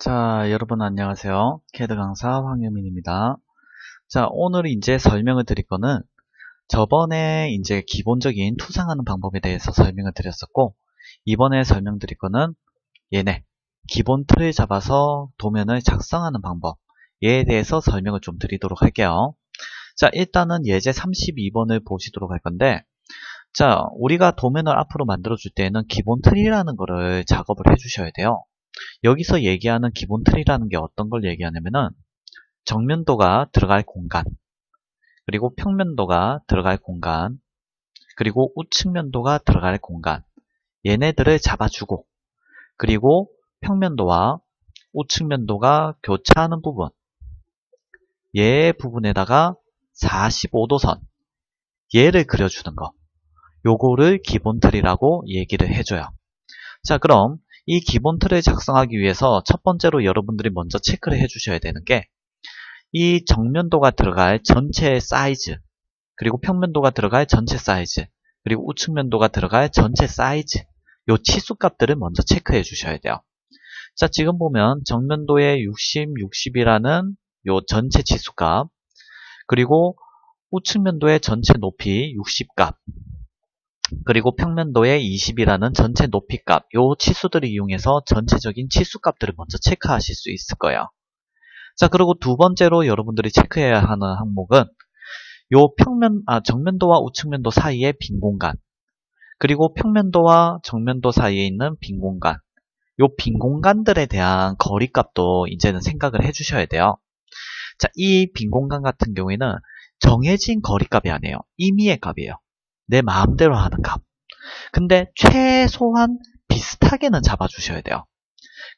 자, 여러분 안녕하세요. 캐드 강사 황유민입니다. 자, 오늘 이제 설명을 드릴 거는 저번에 이제 기본적인 투상하는 방법에 대해서 설명을 드렸었고, 이번에 설명드릴 거는 얘네 기본 틀을 잡아서 도면을 작성하는 방법 얘에 대해서 설명을 좀 드리도록 할게요. 자, 일단은 예제 32번을 보시도록 할 건데, 자, 우리가 도면을 앞으로 만들어 줄 때에는 기본 틀이라는 거를 작업을 해 주셔야 돼요. 여기서 얘기하는 기본 틀이라는 게 어떤 걸 얘기하냐면은 정면도가 들어갈 공간, 그리고 평면도가 들어갈 공간, 그리고 우측면도가 들어갈 공간, 얘네들을 잡아주고, 그리고 평면도와 우측면도가 교차하는 부분, 얘 부분에다가 45도선, 얘를 그려주는 거, 요거를 기본 틀이라고 얘기를 해줘요. 자, 그럼 이 기본 틀을 작성하기 위해서 첫 번째로 여러분들이 먼저 체크를 해주셔야 되는 게, 이 정면도가 들어갈 전체 사이즈, 그리고 평면도가 들어갈 전체 사이즈, 그리고 우측면도가 들어갈 전체 사이즈, 요 치수값들을 먼저 체크해 주셔야 돼요. 자, 지금 보면 정면도의 60, 60이라는 요 전체 치수값, 그리고 우측면도의 전체 높이 60값, 그리고 평면도의 20이라는 전체 높이값, 요 치수들을 이용해서 전체적인 치수값들을 먼저 체크하실 수 있을 거예요. 자, 그리고 두 번째로 여러분들이 체크해야 하는 항목은 요 정면도와 우측면도 사이의 빈 공간, 그리고 평면도와 정면도 사이에 있는 빈 공간, 요 빈 공간들에 대한 거리값도 이제는 생각을 해주셔야 돼요. 자, 이 빈 공간 같은 경우에는 정해진 거리값이 아니에요. 임의의 값이에요. 내 마음대로 하는 값. 근데 최소한 비슷하게는 잡아주셔야 돼요.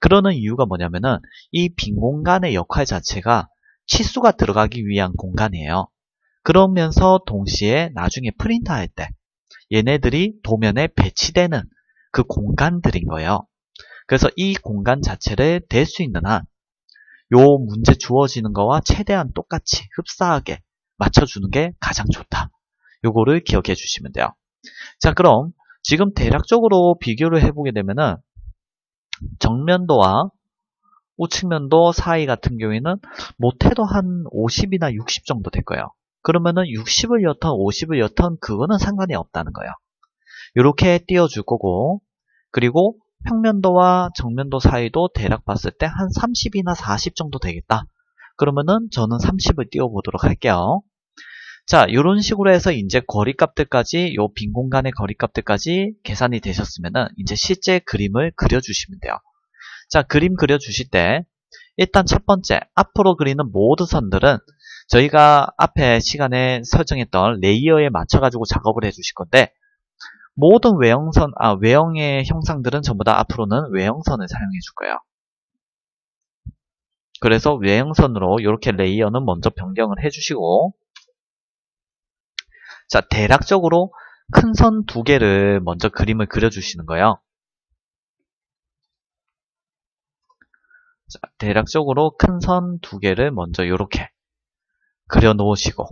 그러는 이유가 뭐냐면은 이 빈 공간의 역할 자체가 치수가 들어가기 위한 공간이에요. 그러면서 동시에 나중에 프린트할 때 얘네들이 도면에 배치되는 그 공간들인 거예요. 그래서 이 공간 자체를 댈 수 있는 한 요 문제 주어지는 거와 최대한 똑같이 흡사하게 맞춰주는 게 가장 좋다. 요거를 기억해 주시면 돼요. 자, 그럼 지금 대략적으로 비교를 해보게 되면은 정면도와 우측면도 사이 같은 경우에는 못해도 한 50이나 60 정도 될 거예요. 그러면은 60을 여턴 50을 여턴 그거는 상관이 없다는 거예요. 이렇게 띄워줄 거고, 그리고 평면도와 정면도 사이도 대략 봤을 때 한 30이나 40 정도 되겠다. 그러면은 저는 30을 띄워보도록 할게요. 자, 이런 식으로 해서 이제 거리값들까지, 요 빈 공간의 거리값들까지 계산이 되셨으면은 이제 실제 그림을 그려주시면 돼요. 자, 그림 그려주실 때 일단 첫 번째, 앞으로 그리는 모든 선들은 저희가 앞에 시간에 설정했던 레이어에 맞춰가지고 작업을 해주실 건데, 모든 외형의 형상들은 전부 다 앞으로는 외형선을 사용해 줄 거예요. 그래서 외형선으로 이렇게 레이어는 먼저 변경을 해주시고, 자, 대략적으로 큰 선 두 개를 먼저 그림을 그려주시는 거예요. 자, 대략적으로 큰 선 두 개를 먼저 이렇게 그려 놓으시고,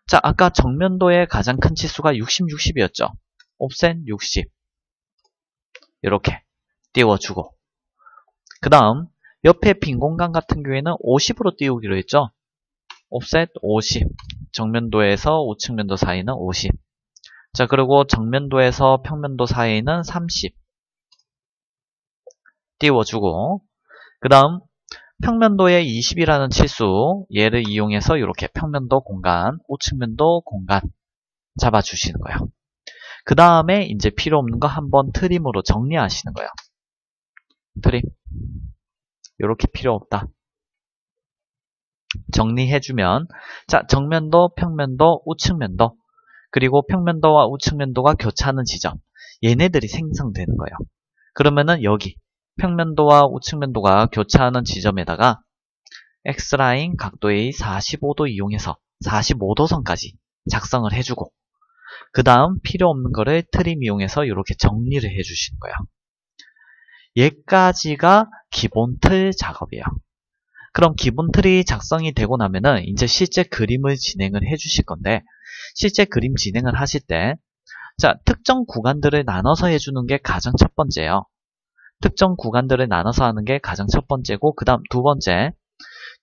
자, 아까 정면도의 가장 큰 치수가 60, 60이었죠. 옵셋 60 이렇게 띄워주고, 그 다음 옆에 빈 공간 같은 경우에는 50으로 띄우기로 했죠. 옵셋 50, 정면도에서 우측면도 사이는 50. 자, 그리고 정면도에서 평면도 사이는 30 띄워주고, 그 다음 평면도의 20이라는 치수, 얘를 이용해서 이렇게 평면도 공간, 우측면도 공간 잡아주시는 거예요. 그 다음에 이제 필요 없는 거 한번 트림으로 정리하시는 거예요. 트림. 이렇게 필요 없다. 정리해주면, 자, 정면도, 평면도, 우측면도, 그리고 평면도와 우측면도가 교차하는 지점, 얘네들이 생성되는 거예요. 그러면은 여기 평면도와 우측면도가 교차하는 지점에다가 X라인 각도의 45도 이용해서 45도선까지 작성을 해주고, 그 다음 필요 없는 거를 트림 이용해서 이렇게 정리를 해주시는 거예요. 얘까지가 기본 틀 작업이에요. 그럼 기본 틀이 작성이 되고 나면은 이제 실제 그림을 진행을 해주실 건데, 실제 그림 진행을 하실 때, 자, 특정 구간들을 나눠서 해주는 게 가장 첫 번째예요. 특정 구간들을 나눠서 하는 게 가장 첫 번째고, 그 다음 두 번째,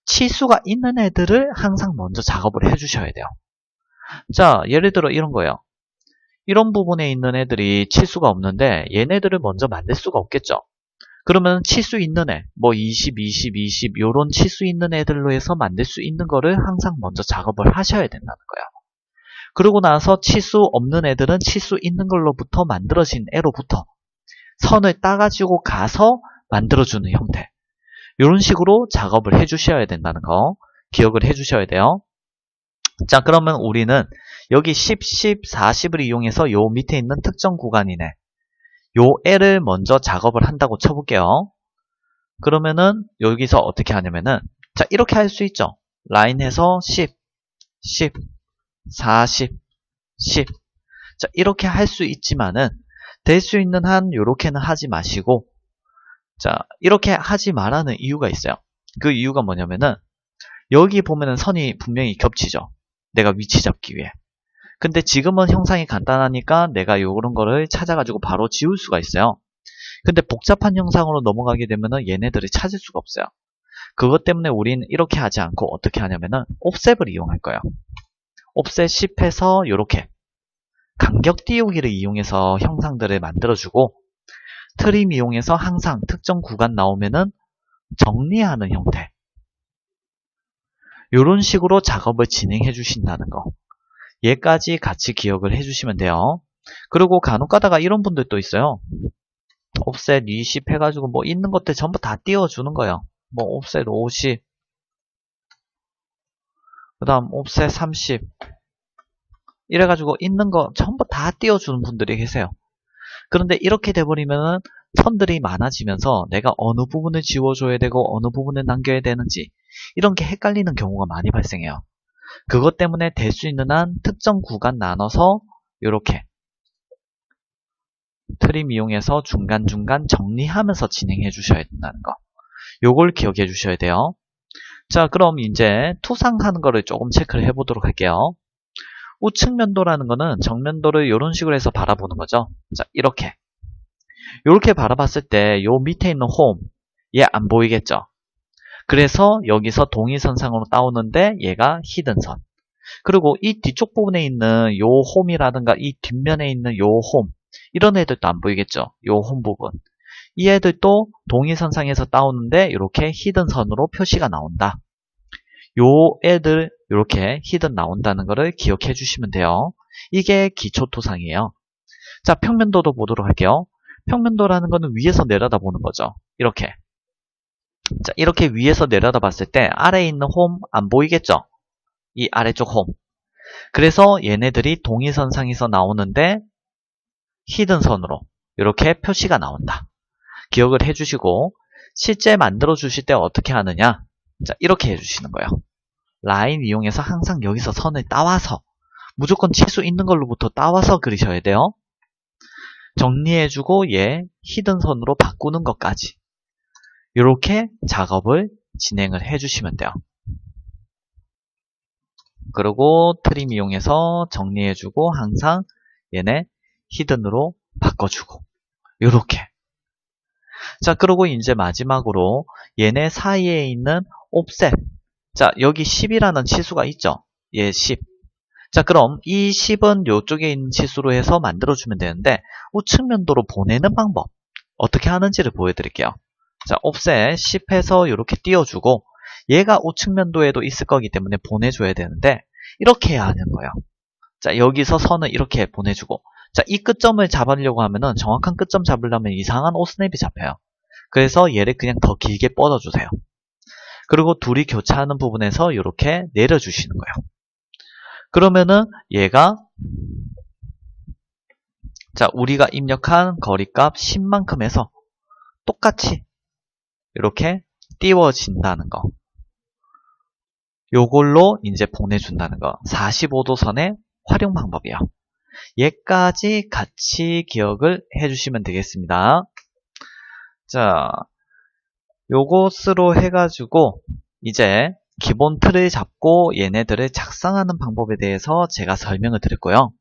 치수가 있는 애들을 항상 먼저 작업을 해주셔야 돼요. 자, 예를 들어 이런 거예요. 이런 부분에 있는 애들이 치수가 없는데 얘네들을 먼저 만들 수가 없겠죠. 그러면 치수 있는 애, 뭐 20, 20, 20 요런 치수 있는 애들로 해서 만들 수 있는 거를 항상 먼저 작업을 하셔야 된다는 거예요. 그러고 나서 치수 없는 애들은 치수 있는 걸로부터 만들어진 애로부터 선을 따가지고 가서 만들어주는 형태. 이런 식으로 작업을 해주셔야 된다는 거 기억을 해주셔야 돼요. 자, 그러면 우리는 여기 10, 10, 40을 이용해서 요 밑에 있는 특정 구간이네. 요 애를 먼저 작업을 한다고 쳐볼게요. 그러면은 여기서 어떻게 하냐면은, 자, 이렇게 할 수 있죠. 라인해서 10, 10, 40, 10. 자, 이렇게 할 수 있지만은 될 수 있는 한 요렇게는 하지 마시고, 자, 이렇게 하지 말라는 이유가 있어요. 그 이유가 뭐냐면은 여기 보면은 선이 분명히 겹치죠. 내가 위치 잡기 위해. 근데 지금은 형상이 간단하니까 내가 요런 거를 찾아가지고 바로 지울 수가 있어요. 근데 복잡한 형상으로 넘어가게 되면은 얘네들을 찾을 수가 없어요. 그것 때문에 우리는 이렇게 하지 않고 어떻게 하냐면은 옵셋을 이용할 거예요. 옵셋 10해서 요렇게 간격 띄우기를 이용해서 형상들을 만들어주고, 트림 이용해서 항상 특정 구간 나오면은 정리하는 형태. 이런 식으로 작업을 진행해 주신다는 거. 얘까지 같이 기억을 해주시면 돼요. 그리고 간혹 가다가 이런 분들도 있어요. 옵셋 20 해가지고 뭐 있는 것들 전부 다 띄워주는 거예요. 뭐 옵셋 50, 그 다음 옵셋 30 이래가지고 있는 거 전부 다 띄워주는 분들이 계세요. 그런데 이렇게 돼버리면은 선들이 많아지면서 내가 어느 부분을 지워줘야 되고 어느 부분을 남겨야 되는지 이런 게 헷갈리는 경우가 많이 발생해요. 그것 때문에 될 수 있는 한 특정 구간 나눠서 이렇게 트림 이용해서 중간중간 정리하면서 진행해 주셔야 된다는 거. 요걸 기억해 주셔야 돼요. 자, 그럼 이제 투상하는 거를 조금 체크를 해보도록 할게요. 우측면도라는 거는 정면도를 이런 식으로 해서 바라보는 거죠. 자, 이렇게 바라봤을 때 요 밑에 있는 홈, 얘 안 보이겠죠? 그래서 여기서 동일선상으로 따오는데 얘가 히든선. 그리고 이 뒤쪽 부분에 있는 요 홈이라든가 이 뒷면에 있는 요 홈, 이런 애들도 안 보이겠죠? 요 홈 부분. 이 애들도 동일선상에서 따오는데 이렇게 히든선으로 표시가 나온다. 요 애들 이렇게 히든 나온다는 것을 기억해 주시면 돼요. 이게 기초토상이에요. 자, 평면도도 보도록 할게요. 평면도라는 거는 위에서 내려다 보는 거죠. 이렇게. 자, 이렇게 위에서 내려다 봤을 때 아래에 있는 홈 안 보이겠죠? 이 아래쪽 홈. 그래서 얘네들이 동일선상에서 나오는데 히든선으로 이렇게 표시가 나온다. 기억을 해주시고, 실제 만들어 주실 때 어떻게 하느냐? 자, 이렇게 해주시는 거예요. 라인 이용해서 항상 여기서 선을 따와서, 무조건 치수 있는 걸로부터 따와서 그리셔야 돼요. 정리해주고 얘 히든선으로 바꾸는 것까지 이렇게 작업을 진행을 해주시면 돼요. 그리고 트림 이용해서 정리해주고 항상 얘네 히든으로 바꿔주고 이렇게. 자, 그리고 이제 마지막으로 얘네 사이에 있는 옵셋. 자, 여기 10이라는 치수가 있죠. 얘 10. 자, 그럼 이 10은 이쪽에 있는 치수로 해서 만들어주면 되는데 우측면도로 보내는 방법 어떻게 하는지를 보여드릴게요. 자, 옵셋 10 해서 이렇게 띄워주고 얘가 우측면도에도 있을 거기 때문에 보내줘야 되는데 이렇게 해야 하는 거예요. 자, 여기서 선을 이렇게 보내주고, 자, 이 끝점을 잡으려고 하면은 정확한 끝점 잡으려면 이상한 오스냅이 잡혀요. 그래서 얘를 그냥 더 길게 뻗어주세요. 그리고 둘이 교차하는 부분에서 이렇게 내려주시는 거예요. 그러면은 얘가, 자, 우리가 입력한 거리값 10만큼 해서 똑같이 이렇게 띄워진다는 거. 요걸로 이제 보내준다는 거. 45도 선의 활용 방법이에요. 얘까지 같이 기억을 해주시면 되겠습니다. 자, 요것으로 해가지고 이제 기본 틀을 잡고 얘네들을 작성하는 방법에 대해서 제가 설명을 드렸고요.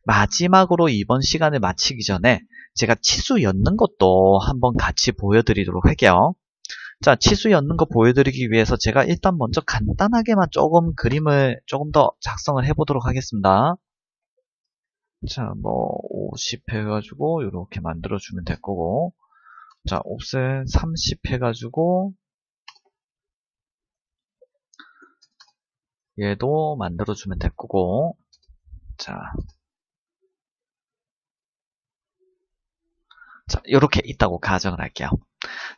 마지막으로 이번 시간을 마치기 전에 제가 치수 엮는 것도 한번 같이 보여드리도록 할게요. 자, 치수 엮는 거 보여드리기 위해서 제가 일단 먼저 간단하게만 조금 그림을 조금 더 작성을 해보도록 하겠습니다. 자, 뭐 50 해가지고 이렇게 만들어주면 될 거고, 자, 옵셋 30 해가지고 얘도 만들어주면 될 거고, 자, 이렇게 있다고 가정을 할게요.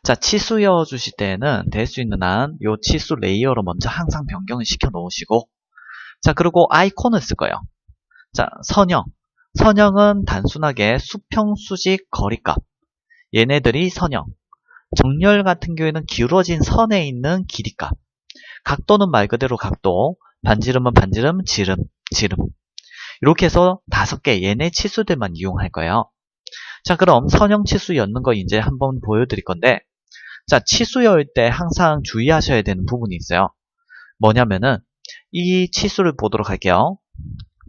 자, 치수 여주실 때는 될 수 있는 한 요 치수 레이어로 먼저 항상 변경을 시켜 놓으시고, 자, 그리고 아이콘을 쓸 거예요. 자, 선형. 선형은 단순하게 수평, 수직, 거리값. 얘네들이 선형. 정렬 같은 경우에는 기울어진 선에 있는 길이값. 각도는 말 그대로 각도. 반지름은 반지름, 지름. 이렇게 해서 5개 얘네 치수들만 이용할 거예요. 자, 그럼 선형 치수 엮는 거 이제 한번 보여드릴 건데, 자, 치수 열 때 항상 주의하셔야 되는 부분이 있어요. 뭐냐면은 이 치수를 보도록 할게요.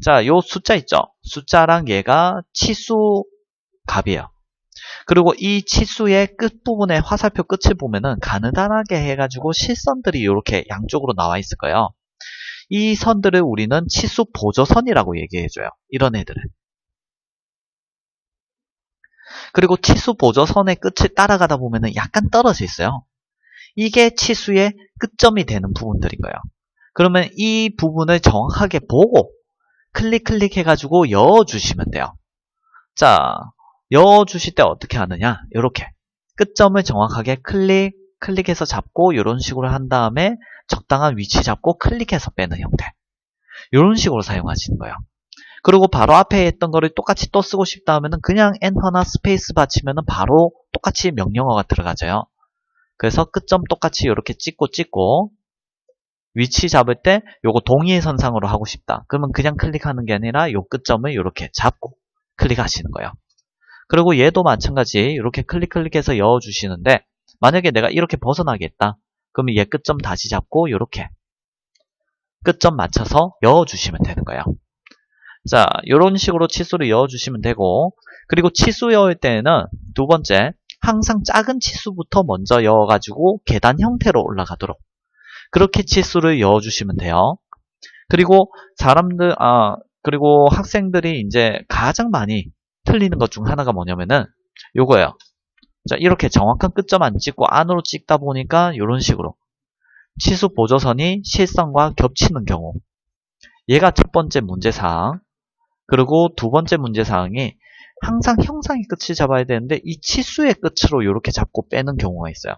자, 요 숫자 있죠? 숫자랑 얘가 치수 값이에요. 그리고 이 치수의 끝부분에 화살표 끝을 보면은 가느다랗게 해가지고 실선들이 이렇게 양쪽으로 나와 있을 거예요. 이 선들을 우리는 치수 보조선이라고 얘기해줘요. 이런 애들을. 그리고 치수 보조선의 끝을 따라가다 보면은 약간 떨어져 있어요. 이게 치수의 끝점이 되는 부분들인 거예요. 그러면 이 부분을 정확하게 보고 클릭 해가지고 여어주시면 돼요. 자, 여어주실 때 어떻게 하느냐? 이렇게 끝점을 정확하게 클릭해서 잡고 이런 식으로 한 다음에 적당한 위치 잡고 클릭해서 빼는 형태. 이런 식으로 사용하시는 거예요. 그리고 바로 앞에 했던 거를 똑같이 또 쓰고 싶다 하면은 그냥 엔터나 스페이스 받치면은 바로 똑같이 명령어가 들어가져요. 그래서 끝점 똑같이 이렇게 찍고 위치 잡을 때 요거 동일 선상으로 하고 싶다. 그러면 그냥 클릭하는 게 아니라 요 끝점을 이렇게 잡고 클릭하시는 거예요. 그리고 얘도 마찬가지 이렇게 클릭해서 여어주시는데, 만약에 내가 이렇게 벗어나겠다. 그러면 얘 끝점 다시 잡고 이렇게 끝점 맞춰서 여어주시면 되는 거예요. 자, 이런 식으로 치수를 여어주시면 되고, 그리고 치수 여을 때는 두 번째, 항상 작은 치수부터 먼저 여어가지고 계단 형태로 올라가도록 그렇게 치수를 여어주시면 돼요. 그리고 그리고 학생들이 이제 가장 많이 틀리는 것 중 하나가 뭐냐면은 요거예요. 자, 이렇게 정확한 끝점 안 찍고 안으로 찍다 보니까 이런 식으로 치수 보조선이 실선과 겹치는 경우, 얘가 첫 번째 문제사항. 그리고 두 번째 문제사항이 항상 형상의 끝을 잡아야 되는데 이 치수의 끝으로 이렇게 잡고 빼는 경우가 있어요.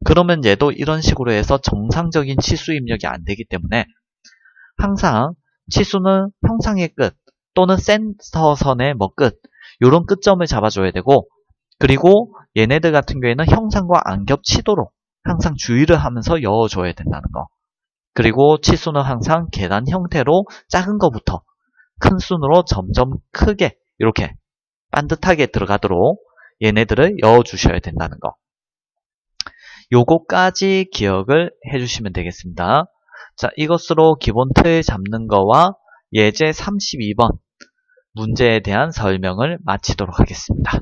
그러면 얘도 이런 식으로 해서 정상적인 치수 입력이 안 되기 때문에 항상 치수는 형상의 끝 또는 센터선의 끝, 이런 끝점을 잡아줘야 되고, 그리고 얘네들 같은 경우에는 형상과 안 겹치도록 항상 주의를 하면서 여어줘야 된다는 거. 그리고 치수는 항상 계단 형태로 작은 거부터 큰 순으로 점점 크게 이렇게 반듯하게 들어가도록 얘네들을 여어주셔야 된다는 거. 요거까지 기억을 해주시면 되겠습니다. 자, 이것으로 기본 틀 잡는 거와 예제 32번 문제에 대한 설명을 마치도록 하겠습니다.